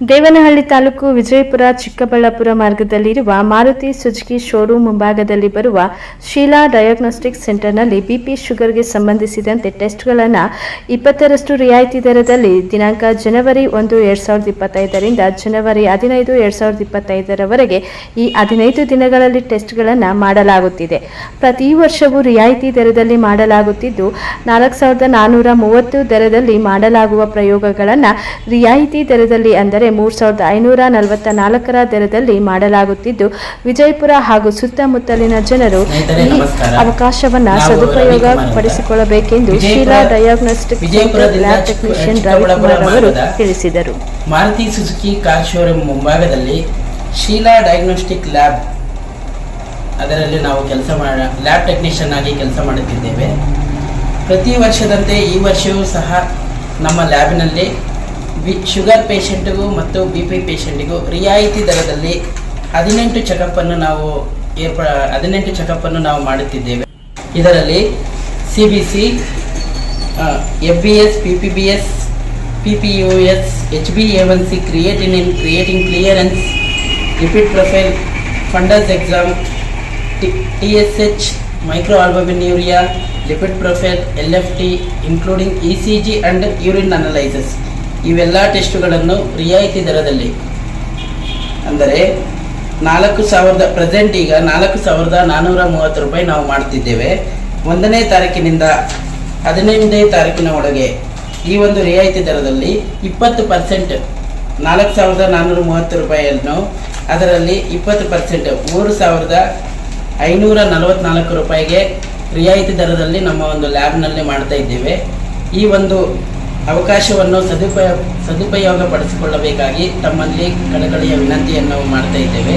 Devanahalli taluk Vijayapura Chikkaballapur ಮಾರ್ಗದಲ್ಲಿರುವ Maruti Suzuki showroom ಮುಂಭಾಗದಲ್ಲಿ ಬರುವ Sheila diagnostic ಸೆಂಟರ್ನಲ್ಲಿ ಬಿಪಿ ಶುಗರ್ಗೆ ಸಂಬಂಧಿಸಿದಂತೆ ಟೆಸ್ಟ್ಗಳನ್ನು 20% ರಿಯಾಯಿತಿ ದರದಲ್ಲಿ ದಿನಾಂಕ ಜನವರಿ 1, 2025 ರಿಂದ ಜನವರಿ 15, 2025 ರವರೆಗೆ ಈ 15 ದಿನಗಳಲ್ಲಿ ಟೆಸ್ಟ್ಗಳನ್ನು ಮಾಡಲಾಗುತ್ತಿದೆ. ಪ್ರತಿ ವರ್ಷವೂ ರಿಯಾಯಿತಿ ದರದಲ್ಲಿ ಮಾಡಲಾಗುತ್ತಿದ್ದು 4430 ದರದಲ್ಲಿ ಮಾಡಲಾಗುವ ಪ್ರಯೋಗಗಳನ್ನು ರಿಯಾಯಿತಿ ದರದಲ್ಲಿ ಅಂದರೆ 3544 ದರದಲ್ಲಿ ಮಾಡಲಾಗುತ್ತಿದ್ದು ವಿಜಯಪುರ ಹಾಗೂ ಸುತ್ತಮುತ್ತಲಿನ ಜನರು ಈ ಅವಕಾಶವನ್ನು ಸದುಪಯೋಗ ಪಡಿಸಿಕೊಳ್ಳಬೇಕೆಂದು Sheela diagnostic lab technician Ravikumar ಅವರು ತಿಳಿಸಿದರು. ಮಾರುತಿ ಸುಜುಕಿ ಕಾರ್ ಶೋರೂಮ್ ಮುಂಭಾಗದಲ್ಲಿ ಶೀಲಾ ಡಯಾಗ್ನೋಸ್ಟಿಕ್ ಲ್ಯಾಬ್ ಅದರಲ್ಲಿ ನಾವು ಲ್ಯಾಬ್ ಟೆಕ್ನಿಷಿಯನ್ ಆಗಿ ಕೆಲಸ ಮಾಡುತ್ತಿದ್ದೇವೆ. ಪ್ರತಿ ವರ್ಷದಂತೆ ಈ ವರ್ಷವೂ ಸಹ ನಮ್ಮ ಲ್ಯಾಬ್ನಲ್ಲಿ ಶುಗರ್ ಪೇಷಂಟ್ಗೂ ಮತ್ತು BP ಪೇಷಂಟಿಗೂ ರಿಯಾಯಿತಿ ದರದಲ್ಲಿ 18 ಚೆಕಪ್ಪನ್ನು ನಾವು ಮಾಡುತ್ತಿದ್ದೇವೆ. ಇದರಲ್ಲಿ CBC, FBS, PPBS, PPUS, HbA1c, creatinine clearance, lipid profile, fundus exam, TSH, microalbuminuria, lipid profile, LFT including ECG and urine analysis ಇವೆಲ್ಲ ಟೆಸ್ಟುಗಳನ್ನು ರಿಯಾಯಿತಿ ದರದಲ್ಲಿ ಅಂದರೆ 4,000 ಪ್ರೆಸೆಂಟ್ ಈಗ 4,430 ರೂಪಾಯಿ ನಾವು ಮಾಡ್ತಿದ್ದೇವೆ. 1ನೇ ತಾರೀಕಿನಿಂದ 15ನೇ ತಾರೀಕಿನ ಒಳಗೆ ಈ ಒಂದು ರಿಯಾಯಿತಿ ದರದಲ್ಲಿ 20% 4,430 ರೂಪಾಯಿಯನ್ನು ಅದರಲ್ಲಿ 20% 3,544 ರೂಪಾಯಿಗೆ ರಿಯಾಯಿತಿ ದರದಲ್ಲಿ ನಮ್ಮ ಒಂದು ಲ್ಯಾಬ್ನಲ್ಲಿ ಮಾಡ್ತಾ ಇದ್ದೇವೆ. ಈ ಒಂದು ಅವಕಾಶವನ್ನು ಸದುಪಯೋಗ ಪಡಿಸಿಕೊಳ್ಳಬೇಕಾಗಿ ತಮ್ಮಲ್ಲಿ ಕಳಕಳಿಯ ವಿನಂತಿಯನ್ನು ಮಾಡ್ತಾ ಇದ್ದೇವೆ.